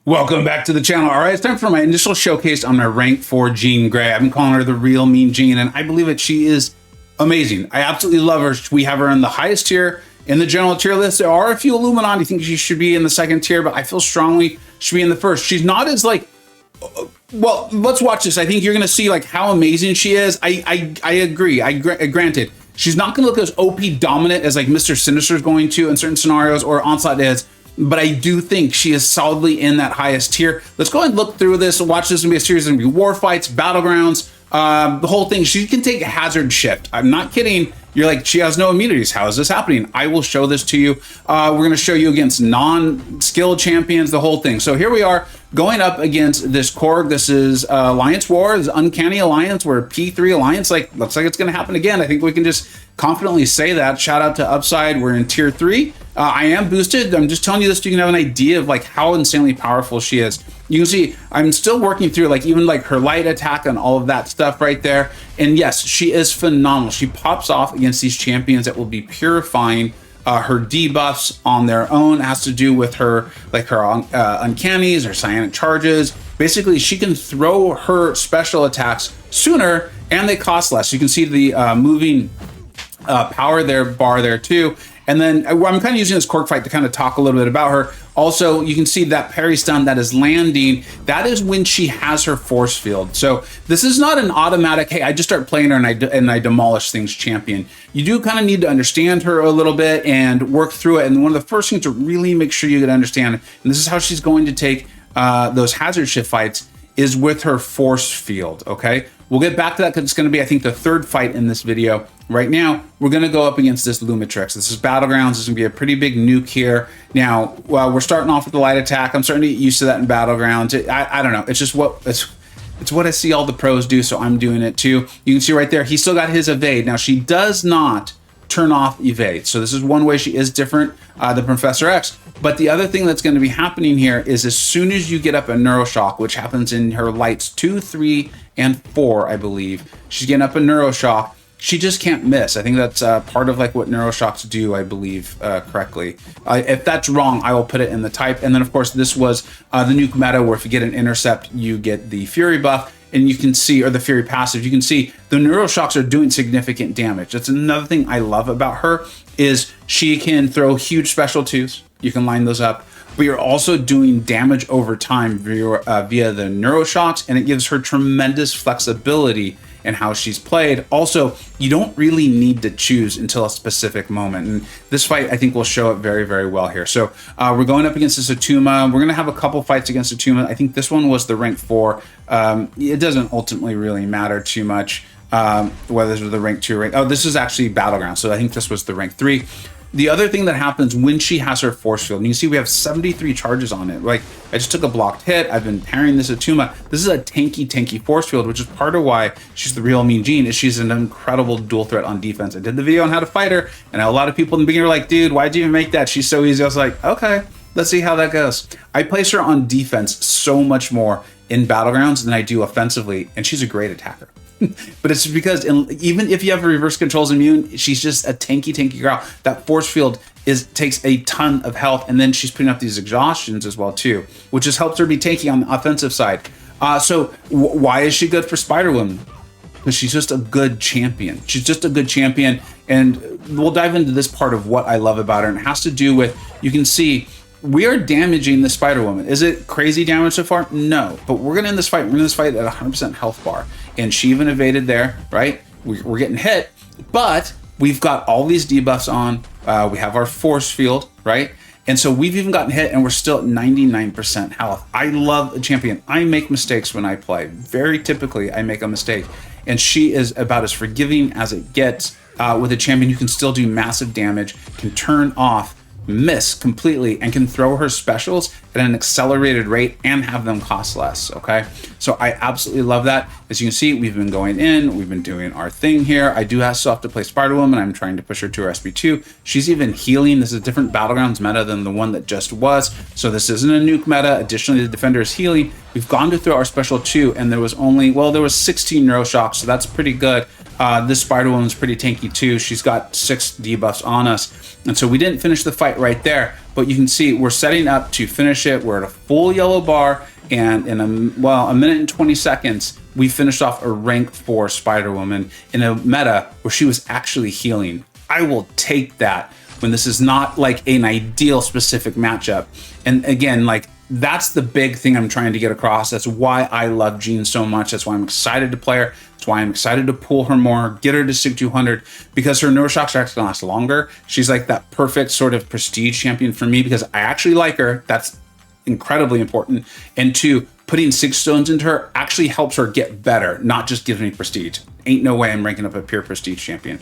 Welcome back to the channel. All right, it's time for my initial showcase on my rank 4 Jean Grey. I've been calling her the real mean Jean, and I believe that she is amazing. I absolutely love her. We have her in the highest tier in the general tier list. There are a few Illuminati think she should be in the second tier, but I feel strongly she should be in the first. She's not as like, well, let's watch this. I think you're gonna see like how amazing she is. I agree. Granted, she's not gonna look as OP dominant as like Mr. Sinister is going to in certain scenarios or Onslaught is. But I do think she is solidly in that highest tier. Let's go ahead and look through this and watch this. It's gonna be a series. It's gonna be war fights, battlegrounds, the whole thing. She can take a hazard shift. I'm not kidding. You're like, she has no immunities. How is this happening? I will show this to you. We're gonna show you against non-skilled champions, the whole thing. So here we are going up against this Korg. This is Alliance War, this Uncanny Alliance. We're P3 Alliance. Like, looks like it's gonna happen again. I think we can just confidently say that. Shout out to Upside. We're in tier 3. I am boosted. I'm just telling you this so you can have an idea of like how insanely powerful she is. You can see I'm still working through like even like her light attack and all of that stuff right there. And yes, she is phenomenal. She pops off against these champions that will be purifying her debuffs on their own. It has to do with her like her uncannies or cyanic charges. Basically, she can throw her special attacks sooner and they cost less. You can see the moving power there bar there too. And then I'm kind of using this Korg fight to kind of talk a little bit about her. Also, you can see that parry stun that is landing. That is when she has her force field. So this is not an automatic, hey, I just start playing her and I demolish things champion. You do kind of need to understand her a little bit and work through it. And one of the first things to really make sure you can understand, and this is how she's going to take those hazard shift fights, is with her force field, okay? We'll get back to that because it's going to be, I think, the third fight in this video. Right now, we're going to go up against this Lumitrix. This is Battlegrounds. This is going to be a pretty big nuke here. Now, well, we're starting off with the light attack. I'm starting to get used to that in Battlegrounds. I don't know. It's just what it's what I see all the pros do, so I'm doing it too. You can see right there, he still got his evade. Now, she does not turn off evade. So this is one way she is different than Professor X. But the other thing that's going to be happening here is as soon as you get up a Neuroshock, which happens in her lights 2, 3, and 4, I believe, she's getting up a Neuroshock. She just can't miss. I think that's part of like what Neuroshocks do, I believe, correctly. If that's wrong, I will put it in the type. And then of course, this was the nuke meta where if you get an intercept, you get the Fury buff. And you can see, or the Fury passive, you can see the Neuroshocks are doing significant damage. That's another thing I love about her is she can throw huge special 2s. You can line those up, but you're also doing damage over time via the Neuroshocks, and it gives her tremendous flexibility in how she's played. Also, you don't really need to choose until a specific moment. And this fight, I think, will show it very, very well here. So we're going up against this Atuma. We're going to have a couple fights against Atuma. I think this one was the rank 4. It doesn't ultimately really matter too much whether this was the rank 2 or rank. Oh, this is actually Battleground. So I think this was the rank 3. The other thing that happens when she has her force field, and you can see we have 73 charges on it. Like, I just took a blocked hit. I've been parrying this Atuma. This is a tanky force field, which is part of why she's the real mean Jean, is she's an incredible dual threat on defense. I did the video on how to fight her, and a lot of people in the beginning were like, dude, why'd you even make that? She's so easy. I was like, okay, let's see how that goes. I place her on defense so much more in Battlegrounds than I do offensively, and she's a great attacker. But it's because even if you have reverse controls immune, she's just a tanky girl. That force field takes a ton of health, and then she's putting up these exhaustions as well too, which just helps her be tanky on the offensive side. So why is she good for Spider-Woman? Because she's just a good champion. She's just a good champion, and we'll dive into this part of what I love about her, and it has to do with, you can see, we are damaging the Spider-Woman. Is it crazy damage so far? No, but we're gonna end this fight. We're gonna end this fight at 100% health bar. And she even evaded there, right? We're getting hit, but we've got all these debuffs on. We have our force field, right? And so we've even gotten hit and we're still at 99% health. I love a champion. I make mistakes when I play. Very typically, I make a mistake. And she is about as forgiving as it gets. With a champion who can still do massive damage, can turn off, miss completely, and can throw her specials at an accelerated rate and have them cost less, okay? So I absolutely love that. As you can see, we've been going in, we've been doing our thing here. I do still have to play Spider-Woman. I'm trying to push her to her SB2. She's even healing. This is a different Battlegrounds meta than the one that just was. So this isn't a nuke meta. Additionally, the Defender is healing. We've gone to throw our special 2, and there was only, well, there was 16 Neuroshocks, so that's pretty good. This Spider-Woman's pretty tanky too. She's got 6 debuffs on us. And so we didn't finish the fight right there, but you can see we're setting up to finish it. We're at a full yellow bar, and in a minute and 20 seconds, we finished off a rank 4 Spider-Woman in a meta where she was actually healing. I will take that when this is not like an ideal specific matchup. And again, like, that's the big thing I'm trying to get across. That's why I love Jean so much. That's why I'm excited to play her. That's why I'm excited to pull her more, get her to Sig 200, because her neuroshocks are actually gonna last longer. She's like that perfect sort of prestige champion for me because I actually like her. That's incredibly important. And 2, putting 6 stones into her actually helps her get better, not just gives me prestige. Ain't no way I'm ranking up a pure prestige champion.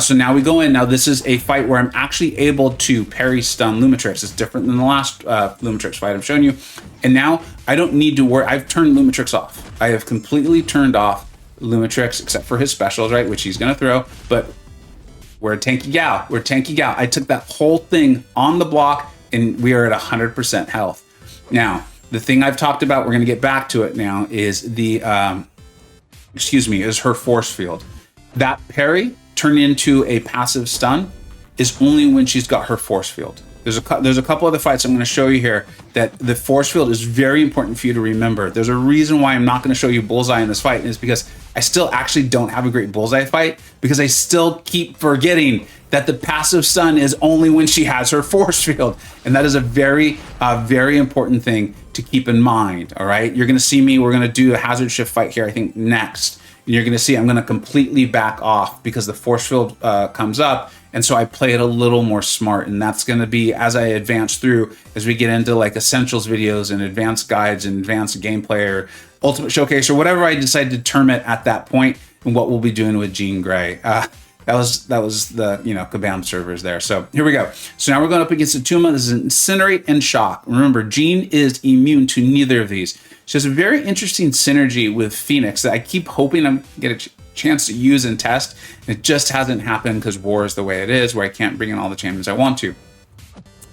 So now we go in. Now this is a fight where I'm actually able to parry stun Lumitrix. It's different than the last Lumitrix fight I've shown you. And now I don't need to worry. I've turned Lumitrix off. I have completely turned off Lumitrix, except for his specials, right, which he's going to throw. But we're a tanky gal. We're a tanky gal. I took that whole thing on the block, and we are at 100% health. Now, the thing I've talked about, we're going to get back to it now, is the, is her force field. That parry turned into a passive stun is only when she's got her force field. There's a couple other fights I'm going to show you here that the force field is very important for you to remember. There's a reason why I'm not going to show you bullseye in this fight, and it's because I still actually don't have a great bullseye fight because I still keep forgetting that the passive stun is only when she has her force field. And that is a very important thing to keep in mind, all right? You're going to see me, we're going to do a hazard shift fight here, I think, next. And you're going to see I'm going to completely back off because the force field comes up. And so I play it a little more smart. And that's going to be as I advance through, as we get into like essentials videos and advanced guides and advanced gameplay or ultimate showcase or whatever I decide to term it at that point, and what we'll be doing with Jean Grey. That was the Kabam servers there. So here we go. So now we're going up against Atuma. This is Incinerate and Shock. Remember, Jean is immune to neither of these. She has a very interesting synergy with Phoenix that I keep hoping I'm get a chance to use and test. It just hasn't happened because war is the way it is, where I can't bring in all the champions I want to.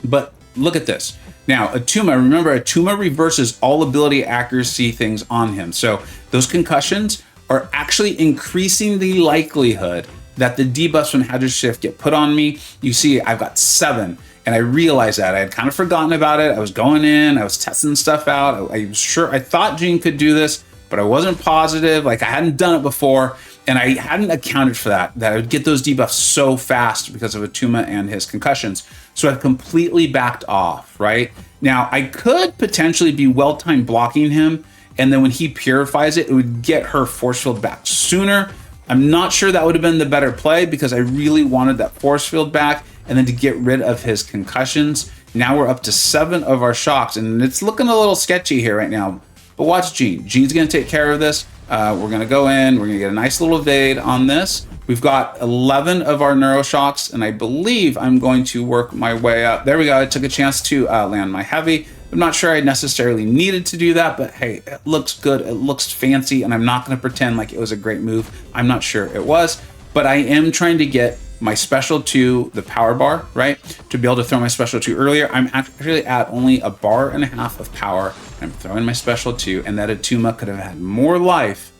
But look at this. Now, Atuma, remember, Atuma reverses all ability accuracy things on him. So those concussions are actually increasing the likelihood that the debuffs from Hazard Shift get put on me. You see, I've got 7, and I realized that. I had kind of forgotten about it. I was going in, I was testing stuff out. I was sure, I thought Jean could do this, but I wasn't positive. Like, I hadn't done it before, and I hadn't accounted for that I would get those debuffs so fast because of Atuma and his concussions. So I've completely backed off, right? Now, I could potentially be well-timed blocking him, and then when he purifies it, it would get her force field back sooner. I'm not sure that would have been the better play because I really wanted that force field back and then to get rid of his concussions. Now we're up to 7 of our shocks, and it's looking a little sketchy here right now. But watch Jean. Jean's going to take care of this. We're going to go in. We're going to get a nice little evade on this. We've got 11 of our neuroshocks, and I believe I'm going to work my way up. There we go. I took a chance to land my heavy. I'm not sure I necessarily needed to do that, but hey, it looks good. It looks fancy, and I'm not going to pretend like it was a great move. I'm not sure it was, but I am trying to get my special to the power bar, right? To be able to throw my special 2 earlier. I'm actually at only 1.5 bars of power. I'm throwing my special 2, and that Atuma could have had more life,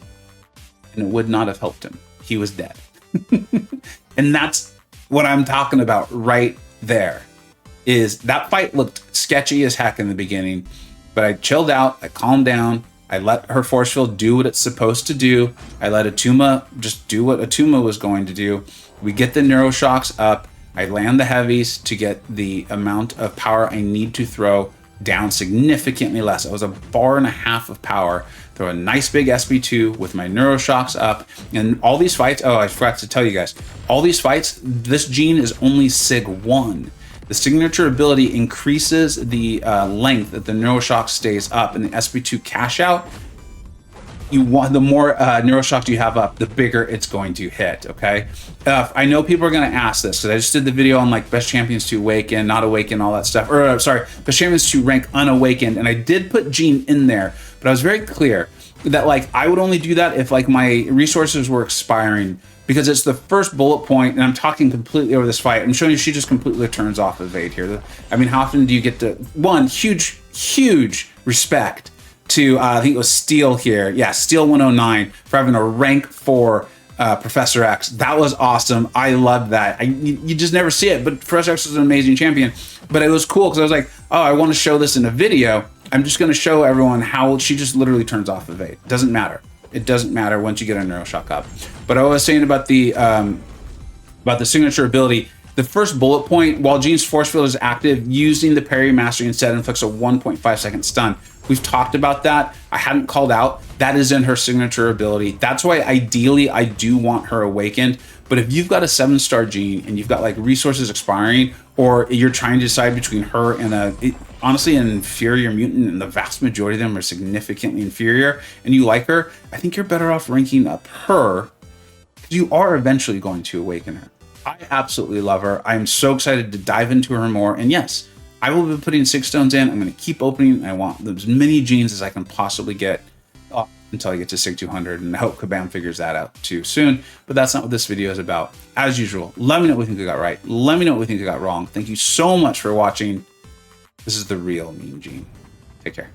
and it would not have helped him. He was dead. And that's what I'm talking about right there. Is that fight looked sketchy as heck in the beginning, but I chilled out, I calmed down, I let her force field do what it's supposed to do. I let Atuma just do what Atuma was going to do. We get the neuroshocks up, I land the heavies to get the amount of power I need to throw down significantly less. It was 1.5 bars of power. Throw a nice big SB2 with my neuroshocks up. And all these fights, oh, I forgot to tell you guys, all these fights, this Jean is only Sig 1. The signature ability increases the length that the neuroshock stays up, and the SB2 cash out. The more neuroshocks you have up, the bigger it's going to hit. Okay, I know people are going to ask this because I just did the video on like best champions to awaken, not awaken, all that stuff. Or sorry, best champions to rank unawakened, and I did put Jean in there, but I was very clear that like I would only do that if like my resources were expiring. Because it's the first bullet point, and I'm talking completely over this fight. I'm showing you she just completely turns off evade here. I mean, how often do you get to, one, huge respect to, I think it was Steel here. Yeah, Steel 109 for having a rank 4 Professor X. That was awesome. I loved that. You just never see it, but Professor X was an amazing champion. But it was cool because I was like, oh, I want to show this in a video. I'm just going to show everyone how she just literally turns off evade. Doesn't matter. It doesn't matter once you get a Neuroshock up. But I was saying about the signature ability. The first bullet point, while Jean's force field is active, using the parry mastery instead inflicts a 1.5 second stun. We've talked about that. I hadn't called out. That is in her signature ability. That's why ideally I do want her awakened. But if you've got a 7-star Jean and you've got like resources expiring, or you're trying to decide between her and honestly an inferior mutant, and the vast majority of them are significantly inferior, and you like her, I think you're better off ranking up her, because you are eventually going to awaken her. I absolutely love her. I'm so excited to dive into her more. And yes, I will be putting 6 stones in. I'm going to keep opening. I want as many Jeans as I can possibly get until I get to SIG 200. And I hope Kabam figures that out too soon. But that's not what this video is about. As usual, let me know what you think I got right. Let me know what you think I got wrong. Thank you so much for watching. This is the real Mean Gene. Take care.